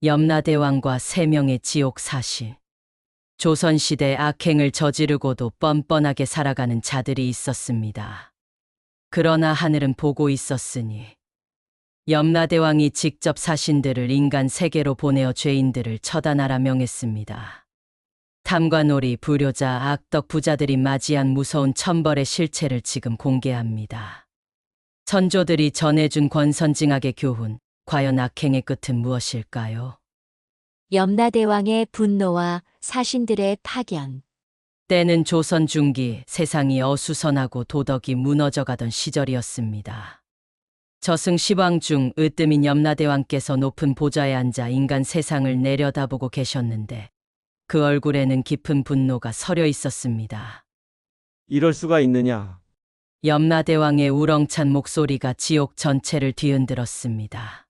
염라대왕과 3명의 지옥 사신. 조선시대 악행을 저지르고도 뻔뻔하게 살아가는 자들이 있었습니다. 그러나 하늘은 보고 있었으니 염라대왕이 직접 사신들을 인간 세계로 보내어 죄인들을 처단하라 명했습니다. 탐관오리, 불효자, 악덕 부자들이 맞이한 무서운 천벌의 실체를 지금 공개합니다. 선조들이 전해준 권선징악의 교훈, 과연 악행의 끝은 무엇일까요? 염라대왕의 분노와 사신들의 파견. 때는 조선 중기, 세상이 어수선하고 도덕이 무너져가던 시절이었습니다. 저승 시황 중 으뜸인 염라대왕께서 높은 보좌에 앉아 인간 세상을 내려다보고 계셨는데 그 얼굴에는 깊은 분노가 서려 있었습니다. 이럴 수가 있느냐. 염라대왕의 우렁찬 목소리가 지옥 전체를 뒤흔들었습니다.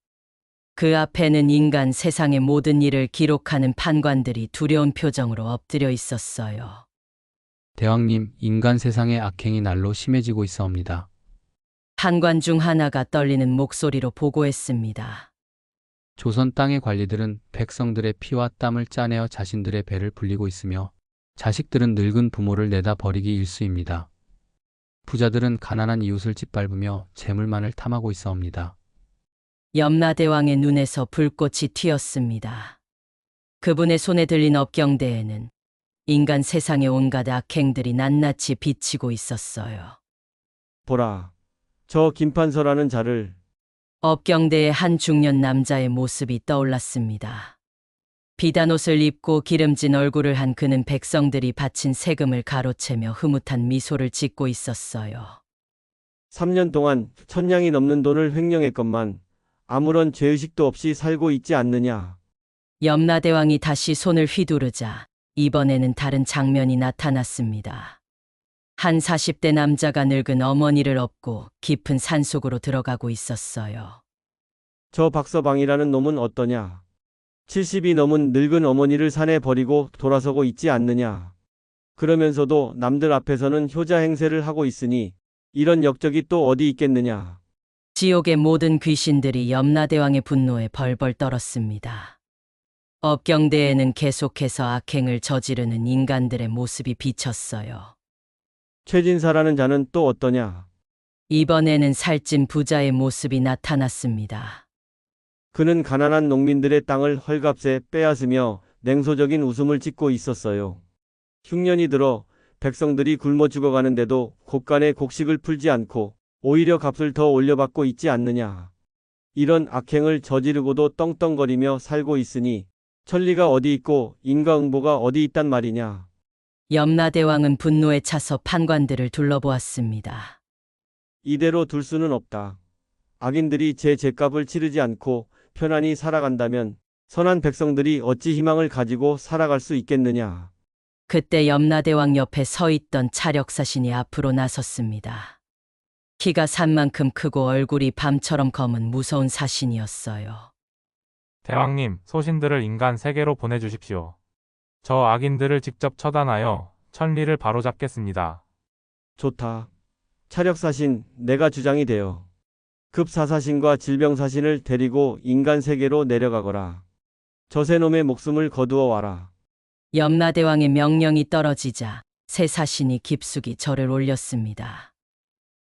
그 앞에는 인간 세상의 모든 일을 기록하는 판관들이 두려운 표정으로 엎드려 있었어요. 대왕님, 인간 세상의 악행이 날로 심해지고 있어옵니다. 판관 중 하나가 떨리는 목소리로 보고했습니다. 조선 땅의 관리들은 백성들의 피와 땀을 짜내어 자신들의 배를 불리고 있으며 자식들은 늙은 부모를 내다 버리기 일쑤입니다. 부자들은 가난한 이웃을 짓밟으며 재물만을 탐하고 있어옵니다. 염라대왕의 눈에서 불꽃이 튀었습니다. 그분의 손에 들린 업경대에는 인간 세상의 온갖 악행들이 낱낱이 비치고 있었어요. 보라. 저 김판서라는 자를. 업경대의 한 중년 남자의 모습이 떠올랐습니다. 비단옷을 입고 기름진 얼굴을 한 그는 백성들이 바친 세금을 가로채며 흐뭇한 미소를 짓고 있었어요. 3년 동안 1000냥이 넘는 돈을 횡령했건만 아무런 죄의식도 없이 살고 있지 않느냐. 염라대왕이 다시 손을 휘두르자 이번에는 다른 장면이 나타났습니다. 한 40대 남자가 늙은 어머니를 업고 깊은 산속으로 들어가고 있었어요. 저 박서방이라는 놈은 어떠냐. 70이 넘은 늙은 어머니를 산에 버리고 돌아서고 있지 않느냐. 그러면서도 남들 앞에서는 효자 행세를 하고 있으니 이런 역적이 또 어디 있겠느냐. 지옥의 모든 귀신들이 염라대왕의 분노에 벌벌 떨었습니다. 업경대에는 계속해서 악행을 저지르는 인간들의 모습이 비쳤어요. 최진사라는 자는 또 어떠냐. 이번에는 살찐 부자의 모습이 나타났습니다. 그는 가난한 농민들의 땅을 헐값에 빼앗으며 냉소적인 웃음을 짓고 있었어요. 흉년이 들어 백성들이 굶어 죽어가는데도 곳간에 곡식을 풀지 않고 오히려 값을 더 올려받고 있지 않느냐. 이런 악행을 저지르고도 떵떵거리며 살고 있으니 천리가 어디 있고 인과응보가 어디 있단 말이냐. 염라대왕은 분노에 차서 판관들을 둘러보았습니다. 이대로 둘 수는 없다. 악인들이 제 죗값을 치르지 않고 편안히 살아간다면 선한 백성들이 어찌 희망을 가지고 살아갈 수 있겠느냐. 그때 염라대왕 옆에 서 있던 차력사신이 앞으로 나섰습니다. 키가 산만큼 크고 얼굴이 밤처럼 검은 무서운 사신이었어요. 대왕님, 소신들을 인간 세계로 보내주십시오. 저 악인들을 직접 처단하여 천리를 바로잡겠습니다. 좋다. 차력사신, 내가 주장이 되어 급사사신과 질병사신을 데리고 인간 세계로 내려가거라. 저새놈의 목숨을 거두어 와라. 염라대왕의 명령이 떨어지자 새 사신이 깊숙이 절을 올렸습니다.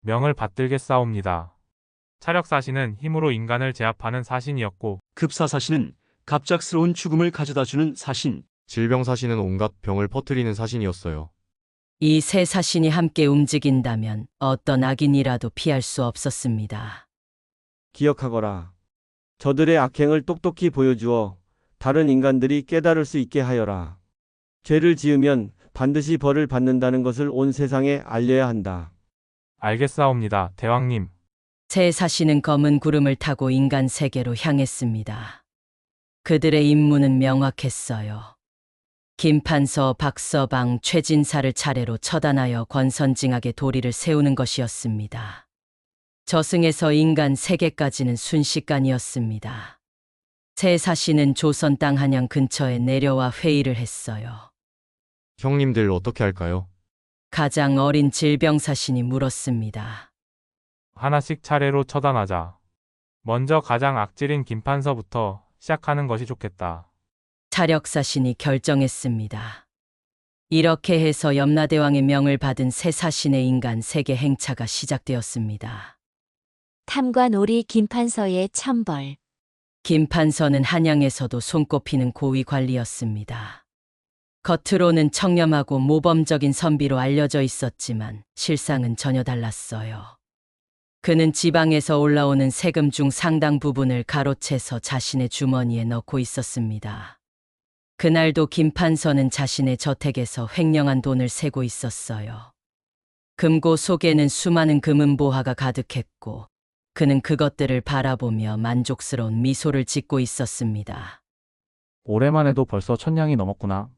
명을 받들겠사옵니다. 차력사신은 힘으로 인간을 제압하는 사신이었고 급사사신은 갑작스러운 죽음을 가져다주는 사신, 질병사신은 온갖 병을 퍼뜨리는 사신이었어요. 이 새 사신이 함께 움직인다면 어떤 악인이라도 피할 수 없었습니다. 기억하거라. 저들의 악행을 똑똑히 보여주어 다른 인간들이 깨달을 수 있게 하여라. 죄를 지으면 반드시 벌을 받는다는 것을 온 세상에 알려야 한다. 알겠사옵니다, 대왕님. 새 사신은 검은 구름을 타고 인간 세계로 향했습니다. 그들의 임무는 명확했어요. 김판서, 박서방, 최진사를 차례로 처단하여 권선징악의 도리를 세우는 것이었습니다. 저승에서 인간 세계까지는 순식간이었습니다. 새 사신은 조선 땅 한양 근처에 내려와 회의를 했어요. 형님들 어떻게 할까요? 가장 어린 질병사신이 물었습니다. 하나씩 차례로 처단하자. 먼저 가장 악질인 김판서부터 시작하는 것이 좋겠다. 차력사신이 결정했습니다. 이렇게 해서 염라대왕의 명을 받은 새 사신의 인간 세계 행차가 시작되었습니다. 탐관오리 김판서의 천벌. 김판서는 한양에서도 손꼽히는 고위 관리였습니다. 겉으로는 청렴하고 모범적인 선비로 알려져 있었지만 실상은 전혀 달랐어요. 그는 지방에서 올라오는 세금 중 상당 부분을 가로채서 자신의 주머니에 넣고 있었습니다. 그날도 김판서는 자신의 저택에서 횡령한 돈을 세고 있었어요. 금고 속에는 수많은 금은보화가 가득했고 그는 그것들을 바라보며 만족스러운 미소를 짓고 있었습니다. 올해만 해도 벌써 1000냥이 넘었구나.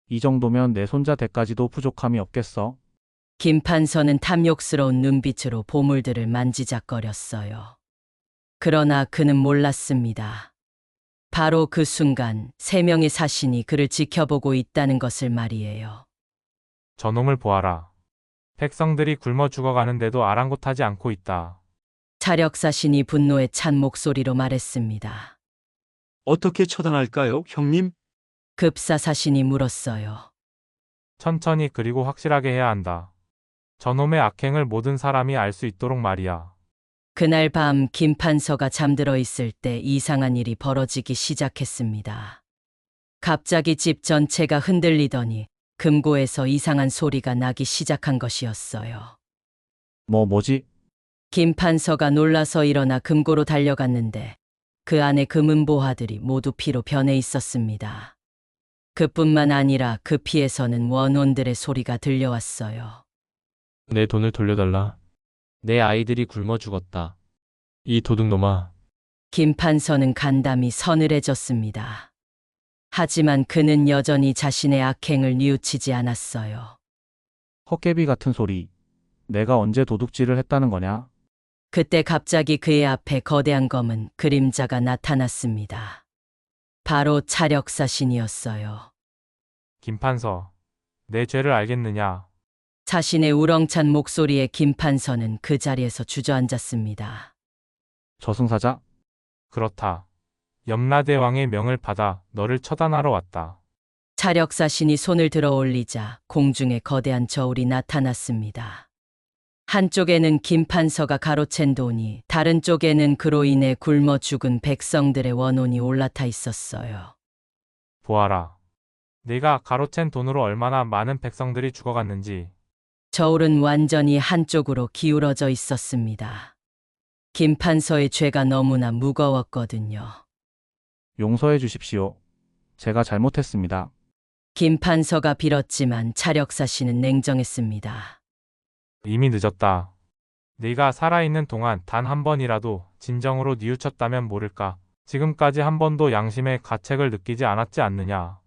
이 정도면 내 손자 대까지도 부족함이 없겠어. 김판서는 탐욕스러운 눈빛으로 보물들을 만지작거렸어요. 그러나 그는 몰랐습니다. 바로 그 순간 3명의 사신이 그를 지켜보고 있다는 것을 말이에요. 저놈을 보아라. 백성들이 굶어 죽어가는데도 아랑곳하지 않고 있다. 차력사신이 분노에 찬 목소리로 말했습니다. 어떻게 처단할까요, 형님? 급사사신이 물었어요. 천천히 그리고 확실하게 해야 한다. 저놈의 악행을 모든 사람이 알 수 있도록 말이야. 그날 밤 김판서가 잠들어 있을 때 이상한 일이 벌어지기 시작했습니다. 갑자기 집 전체가 흔들리더니 금고에서 이상한 소리가 나기 시작한 것이었어요. 뭐지? 김판서가 놀라서 일어나 금고로 달려갔는데 그 안에 금은보화들이 모두 피로 변해 있었습니다. 그뿐만 아니라 그 피에서는 원혼들의 소리가 들려왔어요. 내 돈을 돌려달라. 내 아이들이 굶어 죽었다. 이 도둑놈아. 김판서는 간담이 서늘해졌습니다. 하지만 그는 여전히 자신의 악행을 뉘우치지 않았어요. 헛개비 같은 소리. 내가 언제 도둑질을 했다는 거냐? 그때 갑자기 그의 앞에 거대한 검은 그림자가 나타났습니다. 바로 차력사신이었어요. 김판서, 내 죄를 알겠느냐? 자신의 우렁찬 목소리에 김판서는 그 자리에서 주저앉았습니다. 저승사자? 그렇다. 염라대왕의 명을 받아 너를 처단하러 왔다. 차력사신이 손을 들어 올리자 공중에 거대한 저울이 나타났습니다. 한쪽에는 김판서가 가로챈 돈이, 다른 쪽에는 그로 인해 굶어 죽은 백성들의 원혼이 올라타 있었어요. 보아라. 네가 가로챈 돈으로 얼마나 많은 백성들이 죽어갔는지. 저울은 완전히 한쪽으로 기울어져 있었습니다. 김판서의 죄가 너무나 무거웠거든요. 용서해 주십시오. 제가 잘못했습니다. 김판서가 빌었지만 차력사신은 냉정했습니다. 이미 늦었다. 네가 살아있는 동안 단 한 번이라도 진정으로 뉘우쳤다면 모를까. 지금까지 한 번도 양심의 가책을 느끼지 않았지 않느냐.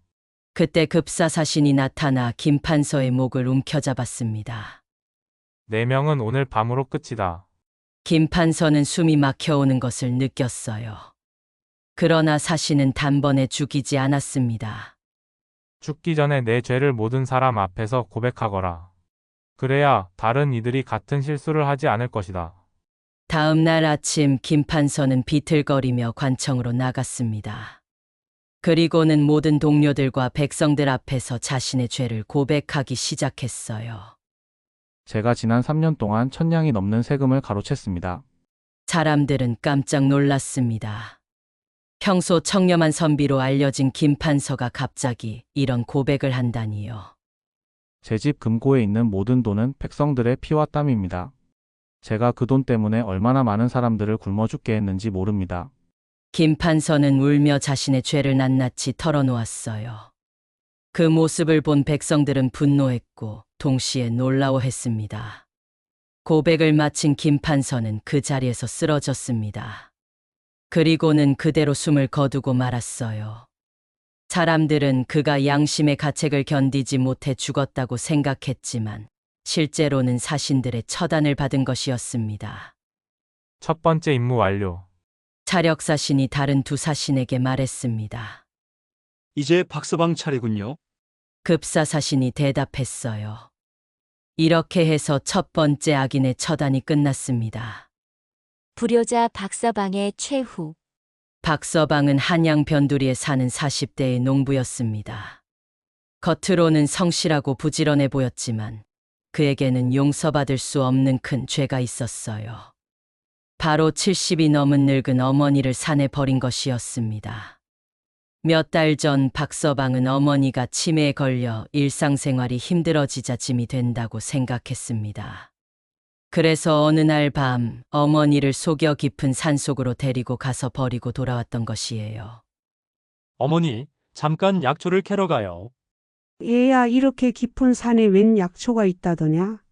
그때 급사사신이 나타나 김판서의 목을 움켜잡았습니다. 내 명은 오늘 밤으로 끝이다. 김판서는 숨이 막혀오는 것을 느꼈어요. 그러나 사신은 단번에 죽이지 않았습니다. 죽기 전에 내 죄를 모든 사람 앞에서 고백하거라. 그래야 다른 이들이 같은 실수를 하지 않을 것이다. 다음 날 아침 김판서는 비틀거리며 관청으로 나갔습니다. 그리고는 모든 동료들과 백성들 앞에서 자신의 죄를 고백하기 시작했어요. 제가 지난 3년 동안 1000냥이 넘는 세금을 가로챘습니다. 사람들은 깜짝 놀랐습니다. 평소 청렴한 선비로 알려진 김판서가 갑자기 이런 고백을 한다니요. 제 집 금고에 있는 모든 돈은 백성들의 피와 땀입니다. 제가 그 돈 때문에 얼마나 많은 사람들을 굶어 죽게 했는지 모릅니다. 김판서는 울며 자신의 죄를 낱낱이 털어놓았어요. 그 모습을 본 백성들은 분노했고 동시에 놀라워했습니다. 고백을 마친 김판서는 그 자리에서 쓰러졌습니다. 그리고는 그대로 숨을 거두고 말았어요. 사람들은 그가 양심의 가책을 견디지 못해 죽었다고 생각했지만 실제로는 사신들의 처단을 받은 것이었습니다. 첫 번째 임무 완료. 차력사신이 다른 두 사신에게 말했습니다. 이제 박서방 차례군요. 급사사신이 대답했어요. 이렇게 해서 첫 번째 악인의 처단이 끝났습니다. 불효자 박서방의 최후. 박서방은 한양 변두리에 사는 40대의 농부였습니다. 겉으로는 성실하고 부지런해 보였지만 그에게는 용서받을 수 없는 큰 죄가 있었어요. 바로 70이 넘은 늙은 어머니를 산에 버린 것이었습니다. 몇 달 전 박서방은 어머니가 치매에 걸려 일상생활이 힘들어지자 짐이 된다고 생각했습니다. 그래서 어느 날 밤 어머니를 속여 깊은 산속으로 데리고 가서 버리고 돌아왔던 것이에요. 어머니, 잠깐 약초를 캐러 가요. 얘야, 이렇게 깊은 산에 웬 약초가 있다더냐?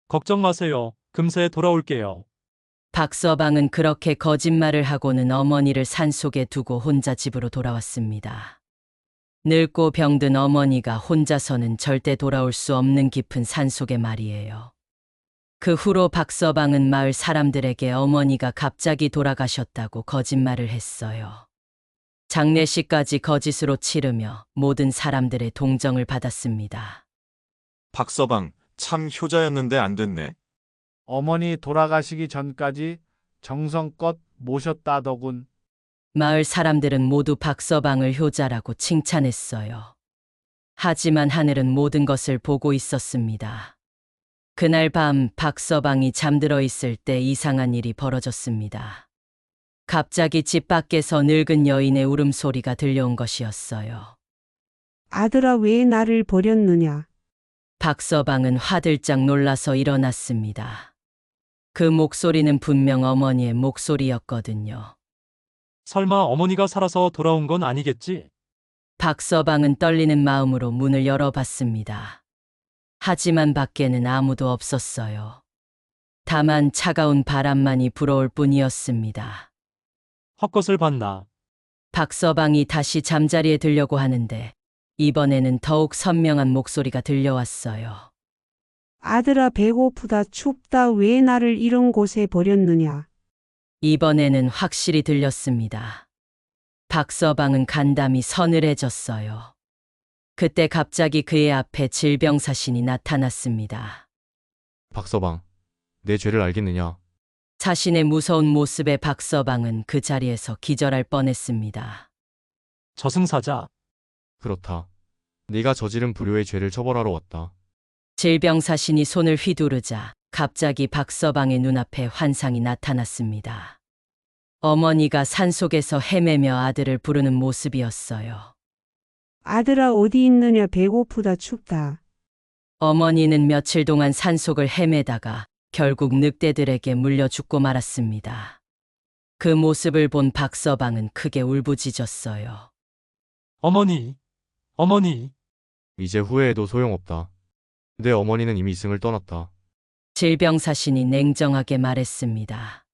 걱정 마세요. 금세 돌아올게요. 박서방은 그렇게 거짓말을 하고는 어머니를 산속에 두고 혼자 집으로 돌아왔습니다. 늙고 병든 어머니가 혼자서는 절대 돌아올 수 없는 깊은 산속에 말이에요. 그 후로 박서방은 마을 사람들에게 어머니가 갑자기 돌아가셨다고 거짓말을 했어요. 장례식까지 거짓으로 치르며 모든 사람들의 동정을 받았습니다. 박서방, 참 효자였는데 안 됐네. 어머니 돌아가시기 전까지 정성껏 모셨다더군. 마을 사람들은 모두 박서방을 효자라고 칭찬했어요. 하지만 하늘은 모든 것을 보고 있었습니다. 그날 밤 박서방이 잠들어 있을 때 이상한 일이 벌어졌습니다. 갑자기 집 밖에서 늙은 여인의 울음소리가 들려온 것이었어요. 아들아, 왜 나를 버렸느냐? 박서방은 화들짝 놀라서 일어났습니다. 그 목소리는 분명 어머니의 목소리였거든요. 설마 어머니가 살아서 돌아온 건 아니겠지? 박서방은 떨리는 마음으로 문을 열어봤습니다. 하지만 밖에는 아무도 없었어요. 다만 차가운 바람만이 불어올 뿐이었습니다. 헛것을 봤나? 박서방이 다시 잠자리에 들려고 하는데 이번에는 더욱 선명한 목소리가 들려왔어요. 아들아, 배고프다, 춥다, 왜 나를 이런 곳에 버렸느냐? 이번에는 확실히 들렸습니다. 박서방은 간담이 서늘해졌어요. 그때 갑자기 그의 앞에 질병사신이 나타났습니다. 박서방, 내 죄를 알겠느냐? 자신의 무서운 모습에 박서방은 그 자리에서 기절할 뻔했습니다. 저승사자. 그렇다. 네가 저지른 불효의 죄를 처벌하러 왔다. 질병사신이 손을 휘두르자 갑자기 박서방의 눈앞에 환상이 나타났습니다. 어머니가 산속에서 헤매며 아들을 부르는 모습이었어요. 아들아, 어디 있느냐? 배고프다, 춥다. 어머니는 며칠 동안 산속을 헤매다가 결국 늑대들에게 물려 죽고 말았습니다. 그 모습을 본 박서방은 크게 울부짖었어요. 어머니, 어머니. 이제 후회해도 소용없다. 내 어머니는 이미 이승을 떠났다. 질병사신이 냉정하게 말했습니다.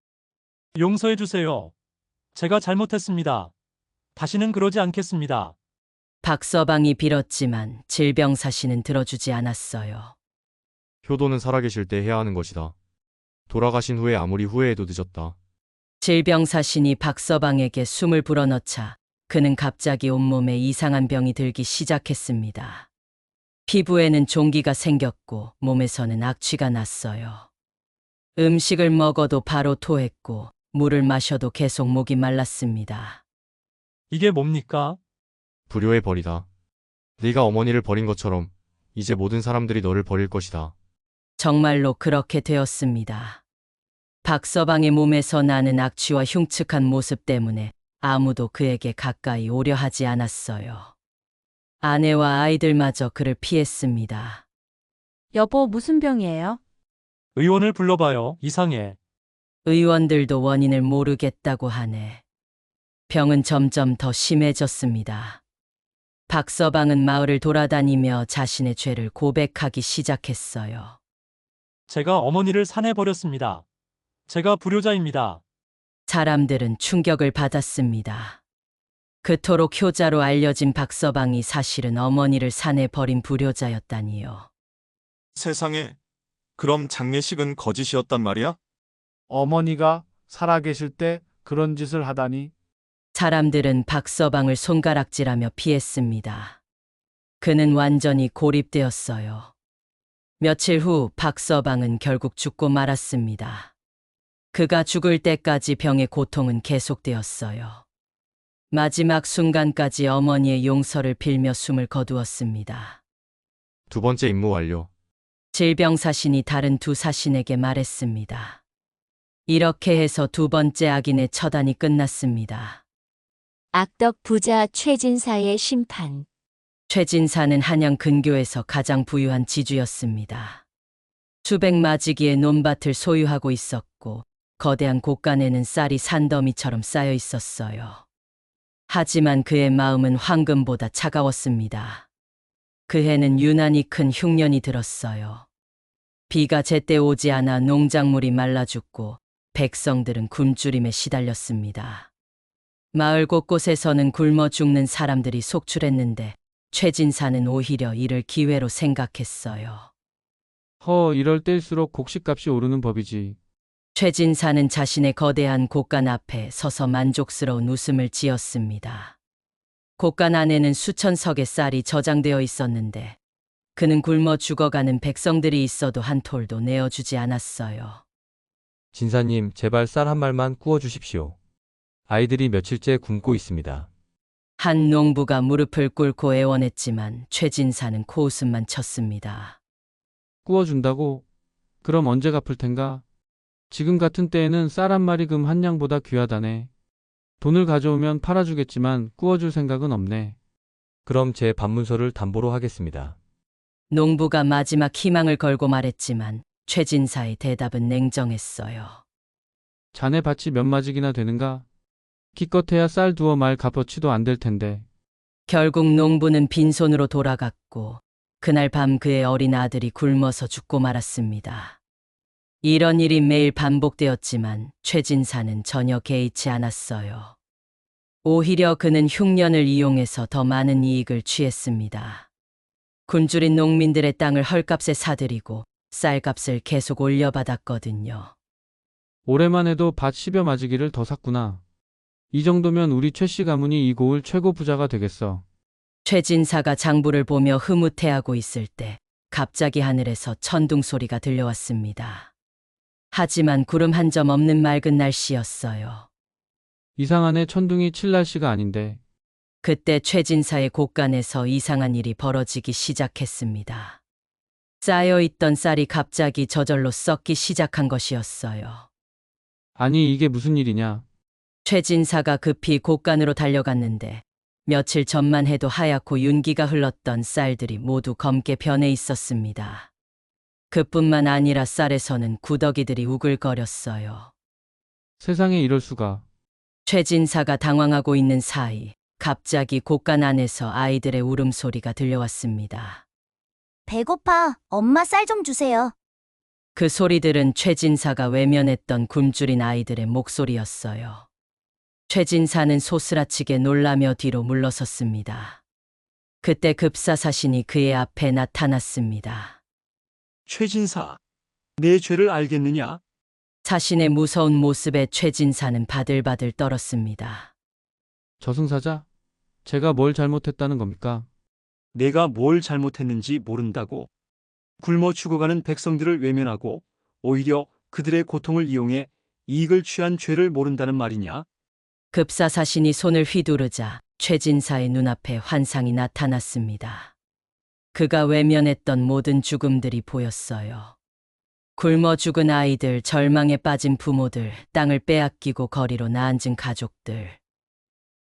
용서해 주세요. 제가 잘못했습니다. 다시는 그러지 않겠습니다. 박서방이 빌었지만 질병사신은 들어주지 않았어요. 효도는 살아계실 때 해야 하는 것이다. 돌아가신 후에 아무리 후회해도 늦었다. 질병사신이 박서방에게 숨을 불어넣자 그는 갑자기 온몸에 이상한 병이 들기 시작했습니다. 피부에는 종기가 생겼고 몸에서는 악취가 났어요. 음식을 먹어도 바로 토했고 물을 마셔도 계속 목이 말랐습니다. 이게 뭡니까? 불효의 벌이다. 네가 어머니를 버린 것처럼 이제 모든 사람들이 너를 버릴 것이다. 정말로 그렇게 되었습니다. 박서방의 몸에서 나는 악취와 흉측한 모습 때문에 아무도 그에게 가까이 오려 하지 않았어요. 아내와 아이들마저 그를 피했습니다. 여보, 무슨 병이에요? 의원을 불러봐요. 이상해. 의원들도 원인을 모르겠다고 하네. 병은 점점 더 심해졌습니다. 박서방은 마을을 돌아다니며 자신의 죄를 고백하기 시작했어요. 제가 어머니를 산에 버렸습니다. 제가 불효자입니다. 사람들은 충격을 받았습니다. 그토록 효자로 알려진 박서방이 사실은 어머니를 산에 버린 불효자였다니요. 세상에, 그럼 장례식은 거짓이었단 말이야? 어머니가 살아계실 때 그런 짓을 하다니. 사람들은 박서방을 손가락질하며 피했습니다. 그는 완전히 고립되었어요. 며칠 후 박서방은 결국 죽고 말았습니다. 그가 죽을 때까지 병의 고통은 계속되었어요. 마지막 순간까지 어머니의 용서를 빌며 숨을 거두었습니다. 두 번째 임무 완료. 질병사신이 다른 두 사신에게 말했습니다. 이렇게 해서 두 번째 악인의 처단이 끝났습니다. 악덕 부자 최진사의 심판. 최진사는 한양 근교에서 가장 부유한 지주였습니다. 수백 마지기의 논밭을 소유하고 있었고 거대한 곳간에는 쌀이 산더미처럼 쌓여 있었어요. 하지만 그의 마음은 황금보다 차가웠습니다. 그 해는 유난히 큰 흉년이 들었어요. 비가 제때 오지 않아 농작물이 말라 죽고 백성들은 굶주림에 시달렸습니다. 마을 곳곳에서는 굶어 죽는 사람들이 속출했는데 최진사는 오히려 이를 기회로 생각했어요. 이럴 때일수록 곡식값이 오르는 법이지. 최진사는 자신의 거대한 곳간 앞에 서서 만족스러운 웃음을 지었습니다. 곳간 안에는 수천 석의 쌀이 저장되어 있었는데 그는 굶어 죽어가는 백성들이 있어도 한 톨도 내어주지 않았어요. 진사님, 제발 쌀 한 말만 구워 주십시오. 아이들이 며칠째 굶고 있습니다. 한 농부가 무릎을 꿇고 애원했지만 최진사는 코웃음만 쳤습니다. 구워준다고? 그럼 언제 갚을 텐가? 지금 같은 때에는 쌀 한 마리 금 한 양보다 귀하다네. 돈을 가져오면 팔아주겠지만 구워줄 생각은 없네. 그럼 제 반문서를 담보로 하겠습니다. 농부가 마지막 희망을 걸고 말했지만 최진사의 대답은 냉정했어요. 자네 밭이 몇 마직이나 되는가? 기껏해야 쌀 두어 말 값어치도 안 될 텐데. 결국 농부는 빈손으로 돌아갔고 그날 밤 그의 어린 아들이 굶어서 죽고 말았습니다. 이런 일이 매일 반복되었지만 최진사는 전혀 개의치 않았어요. 오히려 그는 흉년을 이용해서 더 많은 이익을 취했습니다. 굶주린 농민들의 땅을 헐값에 사들이고 쌀값을 계속 올려받았거든요. 올해만 해도 밭 10여 마지기를 더 샀구나. 이 정도면 우리 최씨 가문이 이 고을 최고 부자가 되겠어. 최진사가 장부를 보며 흐뭇해하고 있을 때 갑자기 하늘에서 천둥 소리가 들려왔습니다. 하지만 구름 한 점 없는 맑은 날씨였어요. 이상하네, 천둥이 칠 날씨가 아닌데. 그때 최진사의 곳간에서 이상한 일이 벌어지기 시작했습니다. 쌓여있던 쌀이 갑자기 저절로 썩기 시작한 것이었어요. 아니, 이게 무슨 일이냐? 최진사가 급히 곳간으로 달려갔는데 며칠 전만 해도 하얗고 윤기가 흘렀던 쌀들이 모두 검게 변해 있었습니다. 그뿐만 아니라 쌀에서는 구더기들이 우글거렸어요. 세상에 이럴 수가. 최진사가 당황하고 있는 사이 갑자기 곳간 안에서 아이들의 울음소리가 들려왔습니다. 배고파. 엄마 쌀 좀 주세요. 그 소리들은 최진사가 외면했던 굶주린 아이들의 목소리였어요. 최진사는 소스라치게 놀라며 뒤로 물러섰습니다. 그때 급사사신이 그의 앞에 나타났습니다. 최진사, 내 죄를 알겠느냐? 사신의 무서운 모습에 최진사는 바들바들 떨었습니다. 저승사자? 제가 뭘 잘못했다는 겁니까? 내가 뭘 잘못했는지 모른다고. 굶어 죽어가는 백성들을 외면하고 오히려 그들의 고통을 이용해 이익을 취한 죄를 모른다는 말이냐? 급사사신이 손을 휘두르자 최진사의 눈앞에 환상이 나타났습니다. 그가 외면했던 모든 죽음들이 보였어요. 굶어 죽은 아이들, 절망에 빠진 부모들, 땅을 빼앗기고 거리로 나앉은 가족들.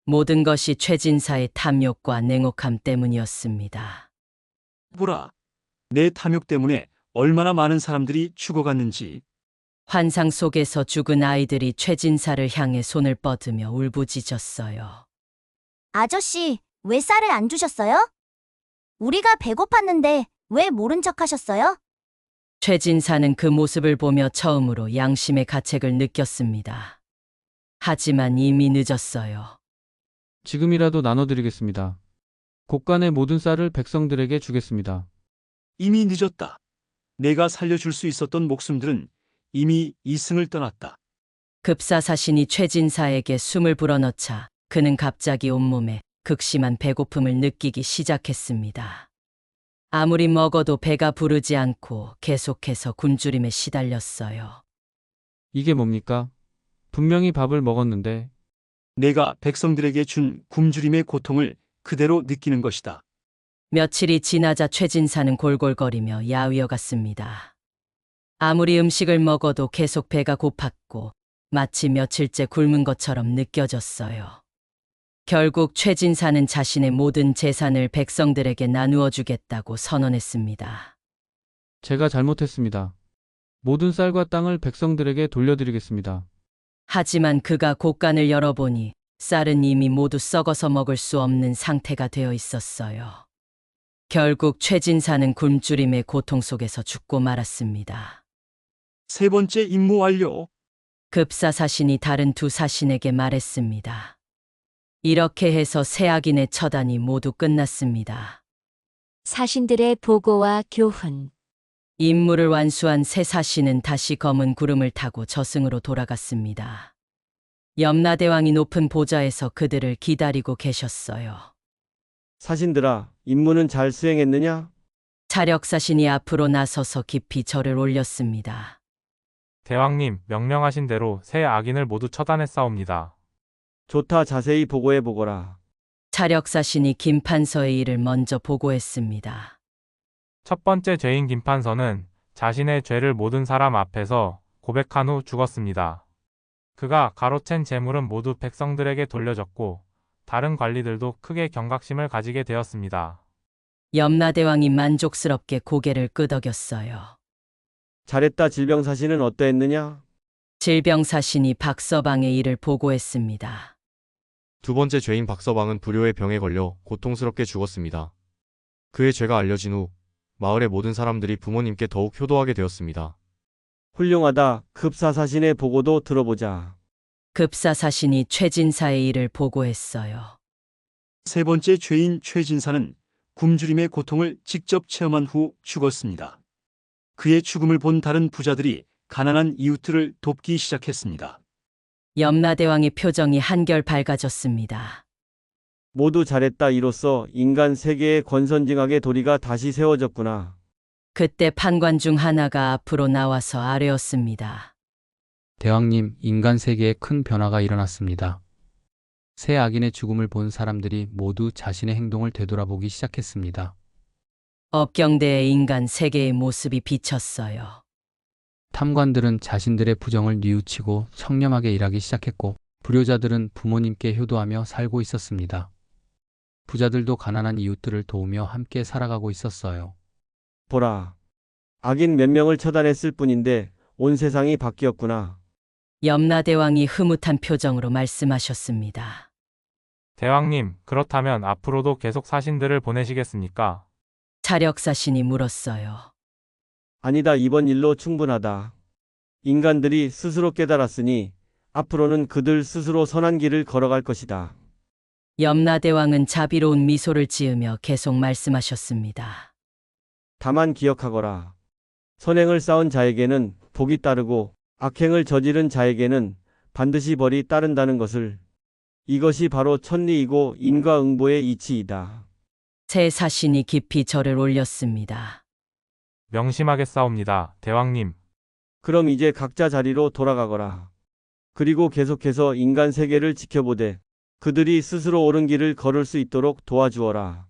모든 것이 최진사의 탐욕과 냉혹함 때문이었습니다. 보라, 내 탐욕 때문에 얼마나 많은 사람들이 죽어갔는지. 환상 속에서 죽은 아이들이 최진사를 향해 손을 뻗으며 울부짖었어요. 아저씨, 왜 쌀을 안 주셨어요? 우리가 배고팠는데 왜 모른 척 하셨어요? 최진사는 그 모습을 보며 처음으로 양심의 가책을 느꼈습니다. 하지만 이미 늦었어요. 지금이라도 나눠드리겠습니다. 곳간의 모든 쌀을 백성들에게 주겠습니다. 이미 늦었다. 내가 살려줄 수 있었던 목숨들은 이미 이승을 떠났다. 급사사신이 최진사에게 숨을 불어넣자 그는 갑자기 온몸에 극심한 배고픔을 느끼기 시작했습니다. 아무리 먹어도 배가 부르지 않고 계속해서 굶주림에 시달렸어요. 이게 뭡니까? 분명히 밥을 먹었는데. 내가 백성들에게 준 굶주림의 고통을 그대로 느끼는 것이다. 며칠이 지나자 최진사는 골골거리며 야위어 갔습니다. 아무리 음식을 먹어도 계속 배가 고팠고 마치 며칠째 굶은 것처럼 느껴졌어요. 결국 최진사는 자신의 모든 재산을 백성들에게 나누어 주겠다고 선언했습니다. 제가 잘못했습니다. 모든 쌀과 땅을 백성들에게 돌려드리겠습니다. 하지만 그가 곳간을 열어보니 쌀은 이미 모두 썩어서 먹을 수 없는 상태가 되어 있었어요. 결국 최진사는 굶주림의 고통 속에서 죽고 말았습니다. 세 번째 임무 완료. 급사사신이 다른 두 사신에게 말했습니다. 이렇게 해서 세 악인의 처단이 모두 끝났습니다. 사신들의 보고와 교훈. 임무를 완수한 세 사신은 다시 검은 구름을 타고 저승으로 돌아갔습니다. 염라대왕이 높은 보좌에서 그들을 기다리고 계셨어요. 사신들아, 임무는 잘 수행했느냐? 차력사신이 앞으로 나서서 깊이 절을 올렸습니다. 대왕님, 명령하신 대로 세 악인을 모두 처단했사옵니다. 좋다, 자세히 보고해 보거라. 차력사신이 김판서의 일을 먼저 보고했습니다. 첫 번째 죄인 김판서는 자신의 죄를 모든 사람 앞에서 고백한 후 죽었습니다. 그가 가로챈 재물은 모두 백성들에게 돌려졌고 다른 관리들도 크게 경각심을 가지게 되었습니다. 염라대왕이 만족스럽게 고개를 끄덕였어요. 잘했다. 질병사신은 어떠했느냐? 질병사신이 박서방의 일을 보고했습니다. 두 번째 죄인 박서방은 불효의 병에 걸려 고통스럽게 죽었습니다. 그의 죄가 알려진 후 마을의 모든 사람들이 부모님께 더욱 효도하게 되었습니다. 훌륭하다. 급사사신의 보고도 들어보자. 급사사신이 최진사의 일을 보고했어요. 세 번째 죄인 최진사는 굶주림의 고통을 직접 체험한 후 죽었습니다. 그의 죽음을 본 다른 부자들이 가난한 이웃들을 돕기 시작했습니다. 염라대왕의 표정이 한결 밝아졌습니다. 모두 잘했다. 이로써 인간 세계의 권선징악의 도리가 다시 세워졌구나. 그때 판관 중 하나가 앞으로 나와서 아뢰었습니다. 대왕님, 인간 세계에 큰 변화가 일어났습니다. 세 악인의 죽음을 본 사람들이 모두 자신의 행동을 되돌아보기 시작했습니다. 업경대의 인간 세계의 모습이 비쳤어요. 탐관들은 자신들의 부정을 뉘우치고 청렴하게 일하기 시작했고 불효자들은 부모님께 효도하며 살고 있었습니다. 부자들도 가난한 이웃들을 도우며 함께 살아가고 있었어요. 보라. 악인 몇 명을 처단했을 뿐인데 온 세상이 바뀌었구나. 염라대왕이 흐뭇한 표정으로 말씀하셨습니다. 대왕님, 그렇다면 앞으로도 계속 사신들을 보내시겠습니까? 차력사신이 물었어요. 아니다. 이번 일로 충분하다. 인간들이 스스로 깨달았으니 앞으로는 그들 스스로 선한 길을 걸어갈 것이다. 염라대왕은 자비로운 미소를 지으며 계속 말씀하셨습니다. 다만 기억하거라. 선행을 쌓은 자에게는 복이 따르고 악행을 저지른 자에게는 반드시 벌이 따른다는 것을. 이것이 바로 천리이고 인과응보의 이치이다. 새 사신이 깊이 절을 올렸습니다. 명심하겠사옵니다, 대왕님. 그럼 이제 각자 자리로 돌아가거라. 그리고 계속해서 인간 세계를 지켜보되 그들이 스스로 옳은 길을 걸을 수 있도록 도와주어라.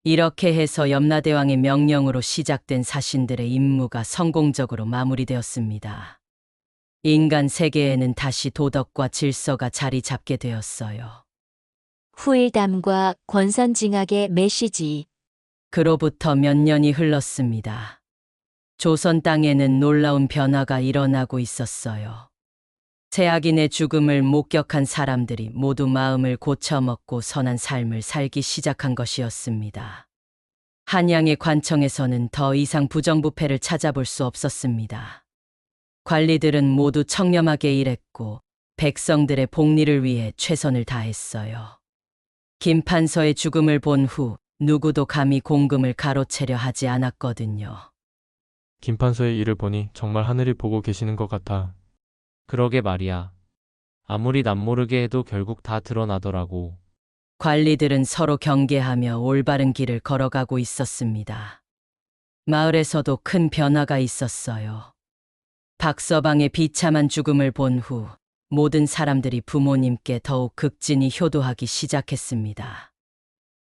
이렇게 해서 염라대왕의 명령으로 시작된 사신들의 임무가 성공적으로 마무리되었습니다. 인간 세계에는 다시 도덕과 질서가 자리 잡게 되었어요. 후일담과 권선징악의 메시지. 그로부터 몇 년이 흘렀습니다. 조선 땅에는 놀라운 변화가 일어나고 있었어요. 세악인의 죽음을 목격한 사람들이 모두 마음을 고쳐먹고 선한 삶을 살기 시작한 것이었습니다. 한양의 관청에서는 더 이상 부정부패를 찾아볼 수 없었습니다. 관리들은 모두 청렴하게 일했고 백성들의 복리를 위해 최선을 다했어요. 김판서의 죽음을 본 후 누구도 감히 공금을 가로채려 하지 않았거든요. 김판서의 일을 보니 정말 하늘이 보고 계시는 것 같아. 그러게 말이야. 아무리 남모르게 해도 결국 다 드러나더라고. 관리들은 서로 경계하며 올바른 길을 걸어가고 있었습니다. 마을에서도 큰 변화가 있었어요. 박서방의 비참한 죽음을 본 후 모든 사람들이 부모님께 더욱 극진히 효도하기 시작했습니다.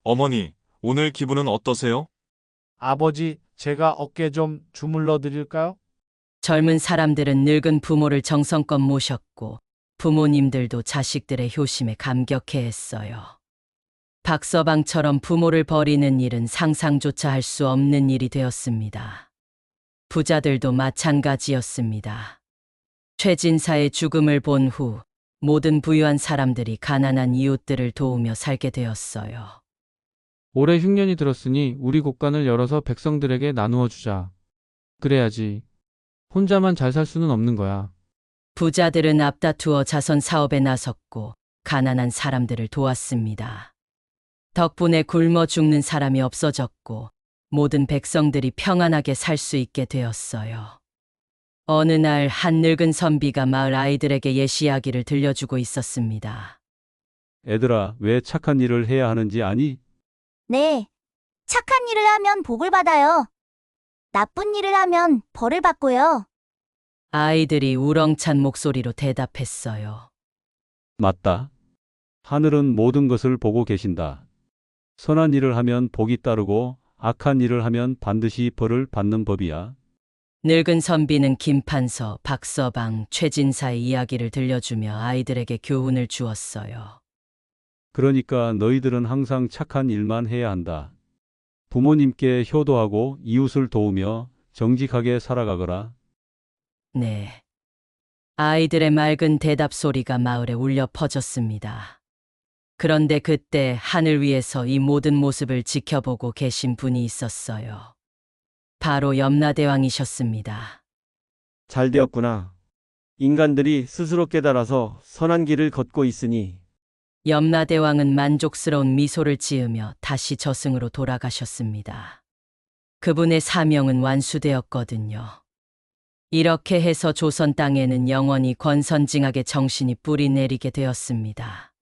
어머니, 오늘 기분은 어떠세요? 아버지, 제가 어깨 좀 주물러 드릴까요? 젊은 사람들은 늙은 부모를 정성껏 모셨고 부모님들도 자식들의 효심에 감격해했어요. 박서방처럼 부모를 버리는 일은 상상조차 할 수 없는 일이 되었습니다. 부자들도 마찬가지였습니다. 최진사의 죽음을 본 후 모든 부유한 사람들이 가난한 이웃들을 도우며 살게 되었어요. 올해 흉년이 들었으니 우리 곳간을 열어서 백성들에게 나누어 주자. 그래야지. 혼자만 잘 살 수는 없는 거야. 부자들은 앞다투어 자선 사업에 나섰고 가난한 사람들을 도왔습니다. 덕분에 굶어 죽는 사람이 없어졌고 모든 백성들이 평안하게 살 수 있게 되었어요. 어느 날 한 늙은 선비가 마을 아이들에게 옛 이야기를 들려주고 있었습니다. 애들아, 왜 착한 일을 해야 하는지 아니? 네. 착한 일을 하면 복을 받아요. 나쁜 일을 하면 벌을 받고요. 아이들이 우렁찬 목소리로 대답했어요. 맞다. 하늘은 모든 것을 보고 계신다. 선한 일을 하면 복이 따르고 악한 일을 하면 반드시 벌을 받는 법이야. 늙은 선비는 김판서, 박서방, 최진사의 이야기를 들려주며 아이들에게 교훈을 주었어요. 그러니까 너희들은 항상 착한 일만 해야 한다. 부모님께 효도하고 이웃을 도우며 정직하게 살아가거라. 네. 아이들의 맑은 대답 소리가 마을에 울려 퍼졌습니다. 그런데 그때 하늘 위에서 이 모든 모습을 지켜보고 계신 분이 있었어요. 바로 염라대왕이셨습니다. 잘 되었구나. 인간들이 스스로 깨달아서 선한 길을 걷고 있으니 염라대왕은 만족스러운 미소를 지으며 다시 저승으로 돌아가셨습니다. 그분의 사명은 완수되었거든요. 이렇게 해서 조선 땅에는 영원히 권선징악의 정신이 뿌리 내리게 되었습니다.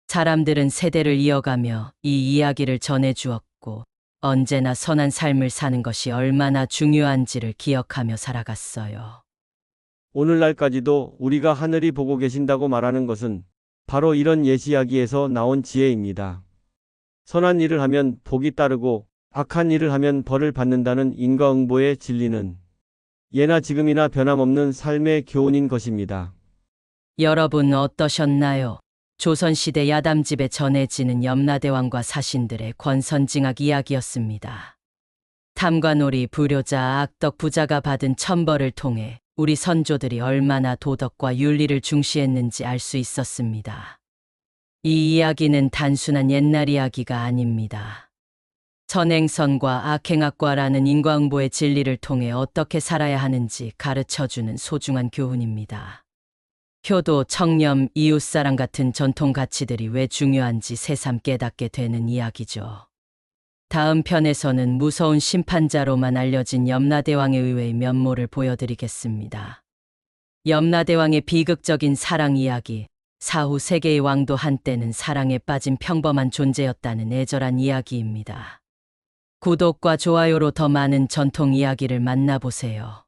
사람들은 세대를 이어가며 이 이야기를 전해주었고 언제나 선한 삶을 사는 것이 얼마나 중요한지를 기억하며 살아갔어요. 오늘날까지도 우리가 하늘이 보고 계신다고 말하는 것은 바로 이런 옛 이야기에서 나온 지혜입니다. 선한 일을 하면 복이 따르고 악한 일을 하면 벌을 받는다는 인과응보의 진리는 예나 지금이나 변함없는 삶의 교훈인 것입니다. 여러분 어떠셨나요? 조선시대 야담집에 전해지는 염라대왕과 사신들의 권선징악 이야기였습니다. 탐관오리, 불효자, 악덕 부자가 받은 천벌을 통해 우리 선조들이 얼마나 도덕과 윤리를 중시했는지 알 수 있었습니다. 이 이야기는 단순한 옛날 이야기가 아닙니다. 선행선과 악행악과라는 인과응보의 진리를 통해 어떻게 살아야 하는지 가르쳐주는 소중한 교훈입니다. 효도, 청렴, 이웃사랑 같은 전통 가치들이 왜 중요한지 새삼 깨닫게 되는 이야기죠. 다음 편에서는 무서운 심판자로만 알려진 염라대왕의 의외의 면모를 보여드리겠습니다. 염라대왕의 비극적인 사랑 이야기, 사후 세계의 왕도 한때는 사랑에 빠진 평범한 존재였다는 애절한 이야기입니다. 구독과 좋아요로 더 많은 전통 이야기를 만나보세요.